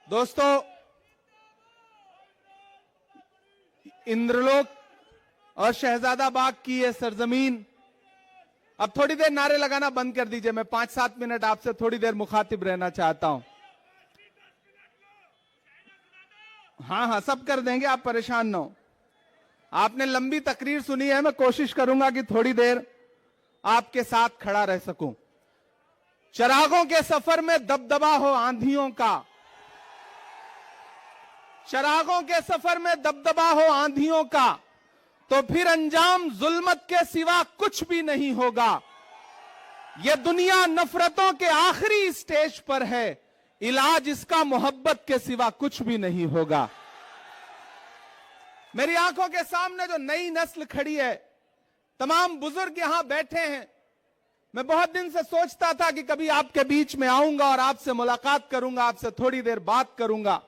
दोस्तों, इंद्रलोक और शहजादा बाग की यह सरजमीन, अब थोड़ी देर नारे लगाना बंद कर दीजिए। मैं 5-7 मिनट आपसे थोड़ी देर मुखातिब रहना चाहता हूं। हाँ, सब कर देंगे, आप परेशान ना हो। आपने लंबी तकरीर सुनी है, मैं कोशिश करूंगा कि थोड़ी देर आपके साथ खड़ा रह सकूं। चिरागों के सफर में दबदबा हो आंधियों का, चिरागों के सफर में दबदबा हो आंधियों का, तो फिर अंजाम जुल्मत के सिवा कुछ भी नहीं होगा। यह दुनिया नफरतों के आखिरी स्टेज पर है, इलाज इसका मोहब्बत के सिवा कुछ भी नहीं होगा। मेरी आंखों के सामने जो नई नस्ल खड़ी है, तमाम बुजुर्ग यहां बैठे हैं। मैं बहुत दिन से सोचता था कि कभी आपके बीच में आऊंगा और आपसे मुलाकात करूंगा, आपसे थोड़ी देर बात करूंगा,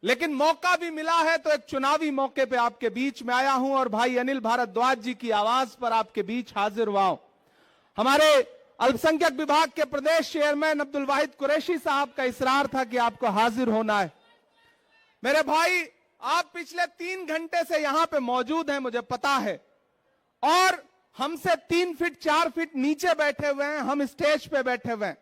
लेकिन मौका भी मिला है तो एक चुनावी मौके पे आपके बीच में आया हूं और भाई अनिल भारद्वाज जी की आवाज पर आपके बीच हाजिर हुआ हूं। हमारे अल्पसंख्यक विभाग के प्रदेश चेयरमैन अब्दुल वाहिद कुरैशी साहब का इसरार था कि आपको हाजिर होना है। मेरे भाई, आप पिछले 3 घंटे से यहां पे मौजूद हैं, मुझे पता है, और हमसे 3 फीट 4 फीट नीचे बैठे हुए हैं, हम स्टेज पे बैठे हुए हैं।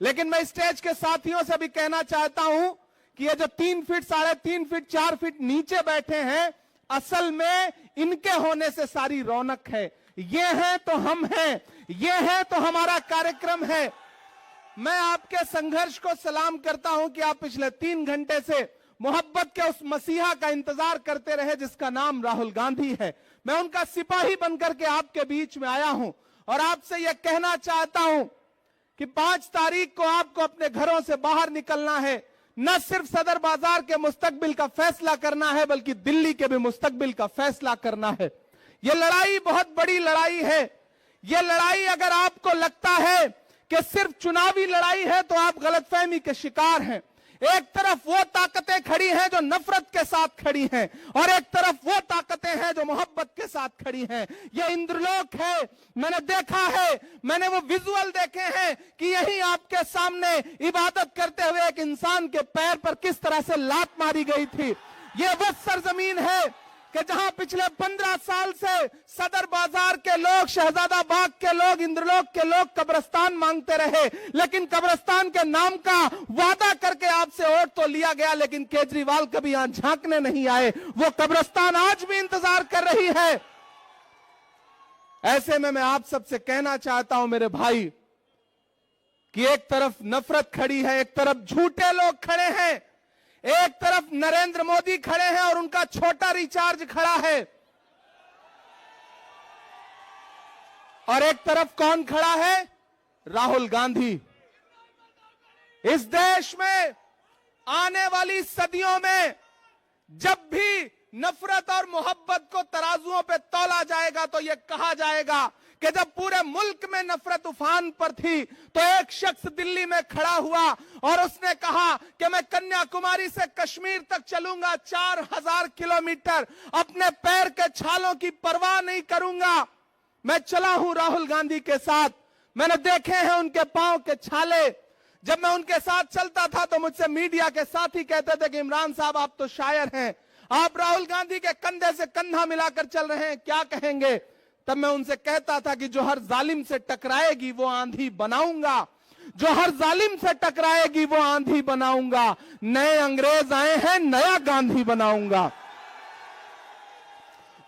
लेकिन मैं स्टेज के साथियों से भी कहना चाहता हूं कि ये जो 3 फीट 3.5 फीट 4 फीट नीचे बैठे हैं, असल में इनके होने से सारी रौनक है। ये हैं तो हम हैं, ये हैं तो हमारा कार्यक्रम है। मैं आपके संघर्ष को सलाम करता हूं कि आप पिछले 3 घंटे से मोहब्बत के उस मसीहा का इंतजार करते रहे जिसका नाम राहुल गांधी है। मैं उनका सिपाही बनकर के आपके बीच में आया हूं और आपसे यह कहना चाहता हूं कि 5 तारीख को आपको अपने घरों से बाहर निकलना है। न सिर्फ सदर बाजार के मुस्तकबिल का फैसला करना है, बल्कि दिल्ली के भी मुस्तकबिल का फैसला करना है। यह लड़ाई बहुत बड़ी लड़ाई है। यह लड़ाई, अगर आपको लगता है कि सिर्फ चुनावी लड़ाई है, तो आप गलतफहमी के शिकार हैं। एक तरफ वो ताकतें खड़ी हैं जो नफरत के साथ खड़ी हैं, और एक तरफ वो ताकतें हैं जो मोहब्बत के साथ खड़ी हैं। ये इंद्रलोक है। मैंने देखा है, मैंने वो विजुअल देखे हैं कि यही आपके सामने इबादत करते हुए एक इंसान के पैर पर किस तरह से लात मारी गई थी। ये वो सरजमीन है कि जहां पिछले 15 साल से सदर बाजार के लोग, शहजादा बाग के लोग, इंद्रलोक के लोग कब्रिस्तान मांगते रहे, लेकिन कब्रिस्तान के नाम का वादा करके आपसे वोट तो लिया गया, लेकिन केजरीवाल कभी यहां झांकने नहीं आए। वो कब्रिस्तान आज भी इंतजार कर रही है। ऐसे में मैं आप सबसे कहना चाहता हूं मेरे भाई, कि एक तरफ नफरत खड़ी है, एक तरफ झूठे लोग खड़े हैं, एक तरफ नरेंद्र मोदी खड़े हैं और उनका छोटा रिचार्ज खड़ा है, और एक तरफ कौन खड़ा है? राहुल गांधी। इस देश में आने वाली सदियों में जब भी नफरत और मोहब्बत को तराजुओं पे तौला जाएगा, तो यह कहा जाएगा कि जब पूरे मुल्क में नफरत उफान पर थी, तो एक शख्स दिल्ली में खड़ा हुआ और उसने कहा कि मैं कन्याकुमारी से कश्मीर तक चलूंगा 4000 किलोमीटर, अपने पैर के छालों की परवाह नहीं करूंगा। मैं चला हूं राहुल गांधी के साथ, मैंने देखे हैं उनके पांव के छाले। जब मैं उनके साथ चलता था तो मुझसे मीडिया के साथी कहते थे कि इमरान साहब, आप तो शायर हैं, आप राहुल गांधी के कंधे से कंधा मिलाकर चल रहे हैं, क्या कहेंगे? तब मैं उनसे कहता था कि जो हर जालिम से टकराएगी वो आंधी बनाऊंगा, जो हर जालिम से टकराएगी वो आंधी बनाऊंगा। नए अंग्रेज आए हैं, नया गांधी बनाऊंगा।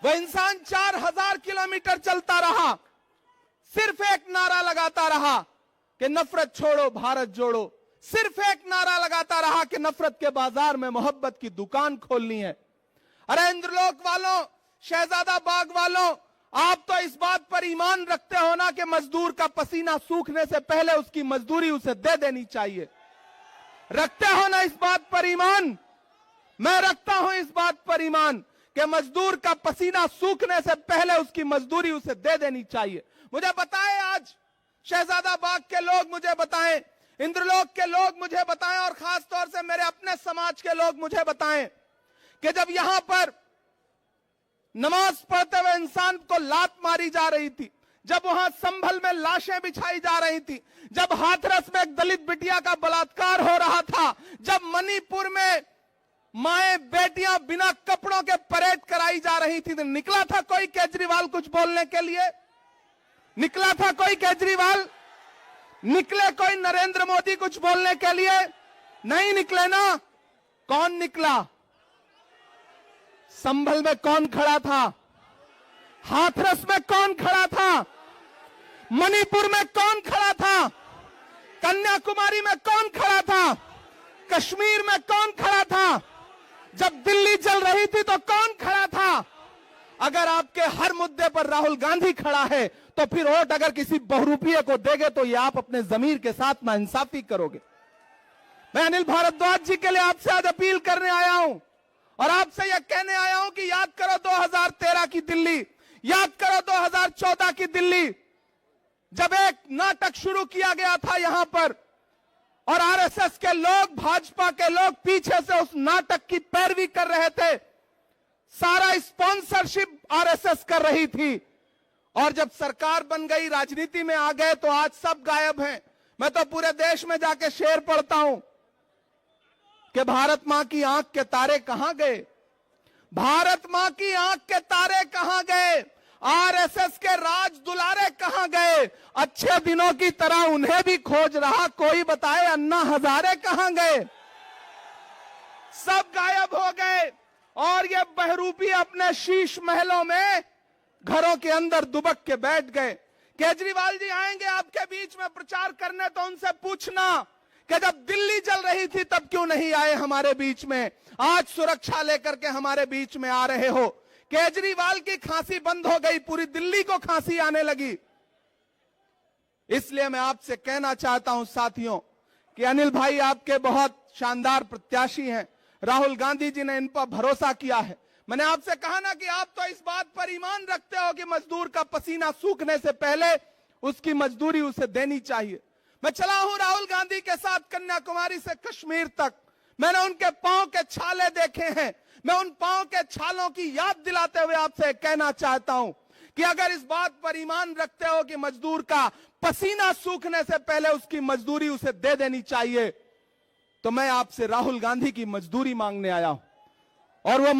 वह इंसान 4000 किलोमीटर चलता रहा, सिर्फ एक नारा लगाता रहा कि नफरत छोड़ो भारत जोड़ो, सिर्फ एक नारा लगाता रहा कि नफरत के बाजार में मोहब्बत की दुकान खोलनी है। अरे इंद्रलोक वालों, शहजादा बाग वालों, आप तो इस बात पर ईमान रखते हो ना कि मजदूर का पसीना सूखने से पहले उसकी मजदूरी उसे दे देनी चाहिए। रखते हो ना इस बात पर ईमान? मैं रखता हूं इस बात पर ईमान कि मजदूर का पसीना सूखने से पहले उसकी मजदूरी उसे दे देनी चाहिए। मुझे बताएं, आज शहजादा बाग के लोग मुझे बताएं, इंद्रलोक के लोग मुझे बताएं, और खास तौर से मेरे अपने समाज के लोग मुझे बताएं कि जब यहां पर नमाज पढ़ते हुए इंसान को लात मारी जा रही थी, जब वहां संभल में लाशें बिछाई जा रही थी, जब हाथरस में एक दलित बिटिया का बलात्कार हो रहा था, जब मणिपुर में माएं बेटियां बिना कपड़ों के परेड कराई जा रही थी, तो निकला था कोई केजरीवाल कुछ बोलने के लिए? निकला था कोई केजरीवाल? निकले कोई नरेंद्र मोदी कुछ बोलने के लिए? नहीं निकले ना। कौन निकला? संभल में कौन खड़ा था? हाथरस में कौन खड़ा था? मणिपुर में कौन खड़ा था? कन्याकुमारी में कौन खड़ा था? कश्मीर में कौन खड़ा था? जब दिल्ली जल रही थी तो कौन खड़ा था? अगर आपके हर मुद्दे पर राहुल गांधी खड़ा है तो फिर वोट अगर किसी बहुरूपीय को देंगे तो ये आप अपने जमीर के साथ नाइंसाफी करोगे। मैं अनिल भारद्वाज जी के लिए आपसे आज अपील करने आया हूं और आपसे यह कहने आया हूं कि याद करो 2013 की दिल्ली, याद करो 2014 की दिल्ली, जब एक नाटक शुरू किया गया था यहां पर और आरएसएस के लोग, भाजपा के लोग पीछे से उस नाटक की पैरवी कर रहे थे, सारा स्पॉन्सरशिप आरएसएस कर रही थी। और जब सरकार बन गई, राजनीति में आ गए तो आज सब गायब हैं। मैं तो पूरे देश में जाके शेर पढ़ता हूं कि भारत मां की आंख के तारे कहां गए, भारत मां की आंख के तारे कहां गए, आरएसएस के राज दुलारे कहां गए, अच्छे दिनों की तरह उन्हें भी खोज रहा कोई, बताए अन्ना हजारे कहां गए? सब गायब हो गए और ये बहरूपी अपने शीश महलों में घरों के अंदर दुबक के बैठ गए। केजरीवाल जी आएंगे आपके बीच में प्रचार करने तो उनसे पूछना कि जब दिल्ली जल रही थी तब क्यों नहीं आए हमारे बीच में, आज सुरक्षा लेकर के हमारे बीच में आ रहे हो। केजरीवाल की खांसी बंद हो गई, पूरी दिल्ली को खांसी आने लगी। इसलिए मैं आपसे कहना चाहता हूं साथियों कि अनिल भाई आपके बहुत शानदार प्रत्याशी हैं, राहुल गांधी जी ने इन पर भरोसा किया है। मैंने आपसे कहा ना कि आप तो इस बात पर ईमान रखते हो कि मजदूर का पसीना सूखने से पहले उसकी मजदूरी उसे देनी चाहिए। मैं चला हूं राहुल गांधी के साथ कन्याकुमारी से कश्मीर तक, मैंने उनके पांव के छाले देखे हैं। मैं उन पांव के छालों की याद दिलाते हुए आपसे कहना चाहता हूं कि अगर इस बात पर ईमान रखते हो कि मजदूर का पसीना सूखने से पहले उसकी मजदूरी उसे दे देनी चाहिए, तो मैं आपसे राहुल गांधी की मजदूरी मांगने आया हूं। और वो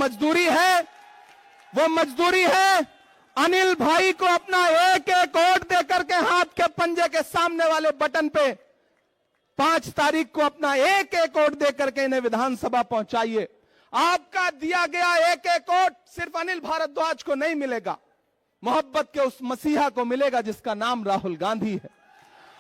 मजदूरी है अनिल भाई को अपना एक एक वोट देकर के हाथ के पंजे के सामने वाले बटन पे 5 तारीख को अपना एक एक वोट देकर के इन्हें विधानसभा पहुंचाइए। आपका दिया गया एक एक वोट सिर्फ अनिल भारद्वाज को नहीं मिलेगा, मोहब्बत के उस मसीहा को मिलेगा जिसका नाम राहुल गांधी है।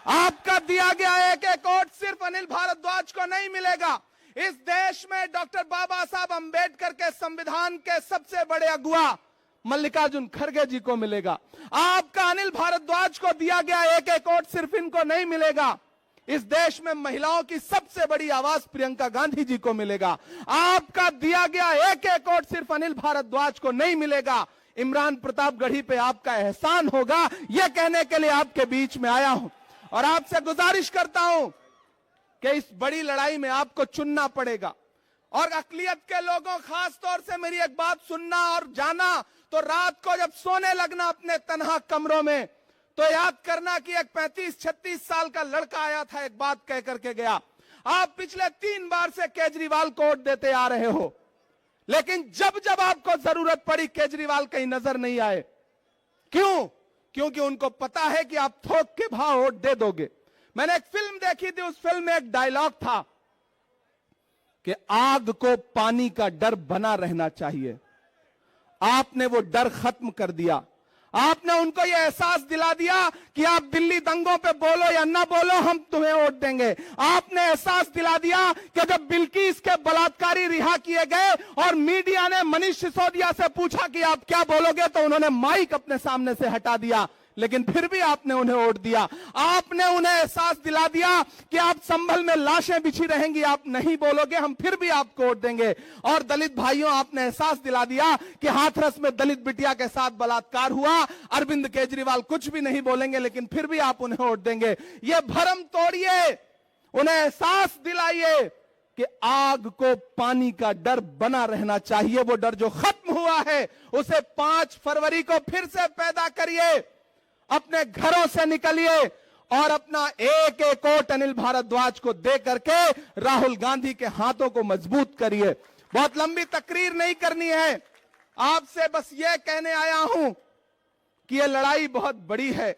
आपका दिया गया एक एक वोट सिर्फ अनिल भारद्वाज को नहीं मिलेगा, इस देश में डॉक्टर बाबा साहब अंबेडकर के संविधान के सबसे बड़े अगुआ मल्लिकार्जुन खड़गे जी को मिलेगा। आपका अनिल भारद्वाज को दिया गया एक एक वोट सिर्फ इनको नहीं मिलेगा, इस देश में महिलाओं की सबसे बड़ी आवाज प्रियंका गांधी जी को मिलेगा। आपका दिया गया एक एक वोट सिर्फ अनिल भारद्वाज को नहीं मिलेगा, इमरान प्रतापगढ़ी पे आपका एहसान होगा। यह कहने के लिए आपके बीच में आया हूं और आपसे गुजारिश करता हूं कि इस बड़ी लड़ाई में आपको चुनना पड़ेगा। और अकलियत के लोगों, खास तौर से मेरी एक बात सुनना और जाना, तो रात को जब सोने लगना अपने तन्हा कमरों में, तो याद करना कि एक 35-36 साल का लड़का आया था, एक बात कह करके गया। आप पिछले 3 बार से केजरीवाल को वोट देते आ रहे हो, लेकिन जब जब आपको जरूरत पड़ी केजरीवाल कहीं नजर नहीं आए। क्यों? क्योंकि उनको पता है कि आप थोक के भाव वोट दे दोगे। मैंने एक फिल्म देखी थी, उस फिल्म में एक डायलॉग था कि आग को पानी का डर बना रहना चाहिए। आपने वो डर खत्म कर दिया। आपने उनको ये एहसास दिला दिया कि आप दिल्ली दंगों पे बोलो या ना बोलो, हम तुम्हें वोट देंगे। आपने एहसास दिला दिया कि जब बिल्किस के बलात्कारी रिहा किए गए और मीडिया ने मनीष सिसोदिया से पूछा कि आप क्या बोलोगे, तो उन्होंने माइक अपने सामने से हटा दिया, लेकिन फिर भी आपने उन्हें वोट दिया। आपने उन्हें एहसास दिला दिया कि आप संभल में लाशें बिछी रहेंगी, आप नहीं बोलोगे, हम फिर भी आपको वोट देंगे। और दलित भाइयों, आपने एहसास दिला दिया कि हाथरस में दलित बिटिया के साथ बलात्कार हुआ, अरविंद केजरीवाल कुछ भी नहीं बोलेंगे, लेकिन फिर भी आप उन्हें वोट देंगे। ये भ्रम तोड़िए, उन्हें एहसास दिलाइए कि आग को पानी का डर बना रहना चाहिए। वो डर जो खत्म हुआ है उसे 5 फरवरी को फिर से पैदा करिए। अपने घरों से निकलिए और अपना एक एक वोट अनिल भारद्वाज को दे करके राहुल गांधी के हाथों को मजबूत करिए। बहुत लंबी तकरीर नहीं करनी है, आपसे बस यह कहने आया हूं कि यह लड़ाई बहुत बड़ी है।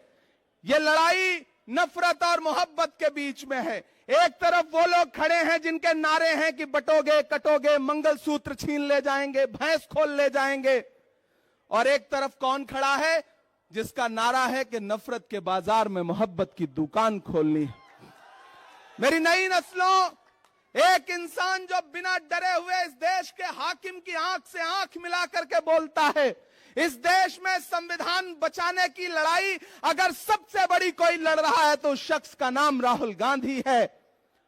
यह लड़ाई नफरत और मोहब्बत के बीच में है। एक तरफ वो लोग खड़े हैं जिनके नारे हैं कि बटोगे कटोगे, मंगलसूत्र छीन ले जाएंगे, भैंस खोल ले जाएंगे, और एक तरफ कौन खड़ा है जिसका नारा है कि नफरत के बाजार में मोहब्बत की दुकान खोलनी है। मेरी नई नस्लों, एक इंसान जो बिना डरे हुए इस देश के हाकिम की आंख से आंख मिला करके बोलता है, इस देश में संविधान बचाने की लड़ाई अगर सबसे बड़ी कोई लड़ रहा है तो उस शख्स का नाम राहुल गांधी है।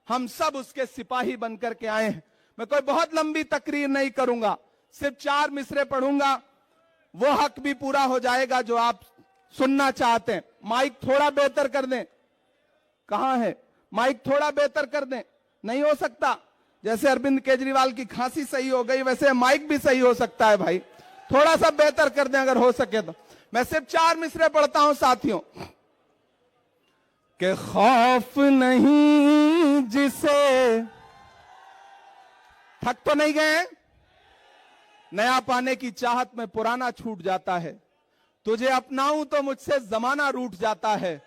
हम सब उसके सिपाही बनकर के आए हैं। मैं कोई बहुत लंबी तकरीर नहीं करूंगा, सिर्फ 4 मिसरे पढ़ूंगा, वो हक भी पूरा हो जाएगा जो आप सुनना चाहते हैं। माइक थोड़ा बेहतर कर दें। कहां है माइक? थोड़ा बेहतर कर दें। नहीं हो सकता? जैसे अरविंद केजरीवाल की खांसी सही हो गई वैसे माइक भी सही हो सकता है भाई, थोड़ा सा बेहतर कर दें अगर हो सके तो। मैं सिर्फ 4 मिसरे पढ़ता हूं साथियों। कि खौफ नहीं जिसे, थक तो नहीं गए? नया पाने की चाहत में पुराना छूट जाता है, तुझे अपनाऊं तो मुझसे जमाना रूठ जाता है।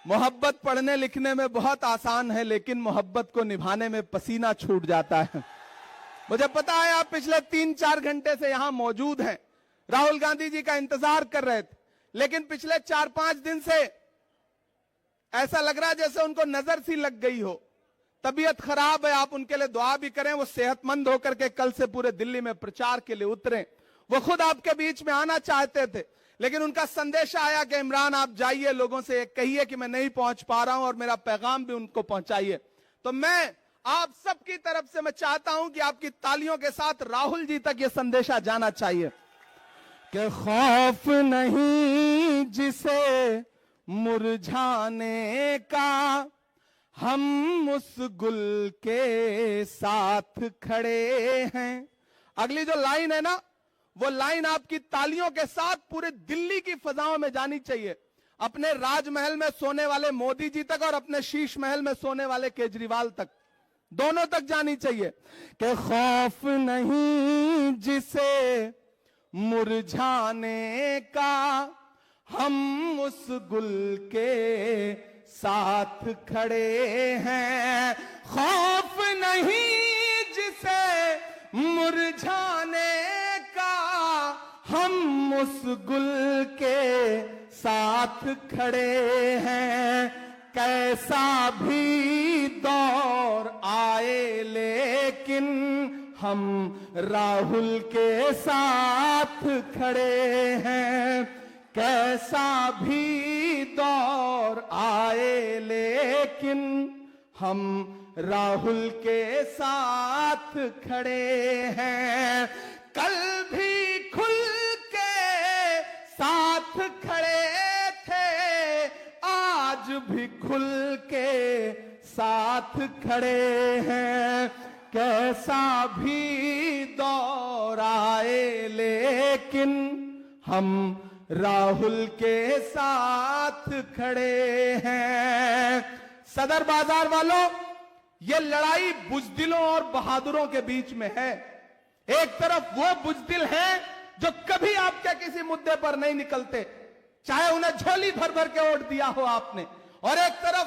मोहब्बत पढ़ने लिखने में बहुत आसान है, लेकिन मोहब्बत को निभाने में पसीना छूट जाता है। मुझे पता है आप पिछले 3-4 घंटे से यहां मौजूद हैं, राहुल गांधी जी का इंतजार कर रहे थे, लेकिन पिछले 4-5 दिन से ऐसा लग रहा है जैसे उनको नजर सी लग गई हो, तबीयत खराब है। आप उनके लिए दुआ भी करें, वो सेहतमंद होकर के कल से पूरे दिल्ली में प्रचार के लिए उतरे। वो खुद आपके बीच में आना चाहते थे, लेकिन उनका संदेश आया कि इमरान आप जाइए, लोगों से कहिए कि मैं नहीं पहुंच पा रहा हूं और मेरा पैगाम भी उनको पहुंचाइए। तो मैं आप सबकी तरफ से मैं चाहता हूं कि आपकी तालियों के साथ राहुल जी तक यह संदेशा जाना चाहिए कि खौफ नहीं जिसे मुरझाने का, हम उस गुल के साथ खड़े हैं। अगली जो लाइन है ना, वो लाइन आपकी तालियों के साथ पूरे दिल्ली की फजाओं में जानी चाहिए, अपने राजमहल में सोने वाले मोदी जी तक और अपने शीश महल में सोने वाले केजरीवाल तक, दोनों तक जानी चाहिए कि खौफ नहीं जिसे मुरझाने का, हम उस गुल के साथ खड़े हैं। खौफ नहीं जिसे मुरझाने का, हम उस गुल के साथ खड़े हैं। कैसा भी दौर आए लेकिन हम राहुल के साथ खड़े हैं। कैसा भी दौर आए लेकिन हम राहुल के साथ खड़े हैं। कल भी खुल के साथ खड़े थे, आज भी खुल के साथ खड़े हैं। कैसा भी दौर आए लेकिन हम राहुल के साथ खड़े हैं। सदर बाजार वालों, ये लड़ाई बुजदिलों और बहादुरों के बीच में है। एक तरफ वो बुजदिल हैं जो कभी आपके किसी मुद्दे पर नहीं निकलते, चाहे उन्हें झोली भर भर के वोट दिया हो आपने, और एक तरफ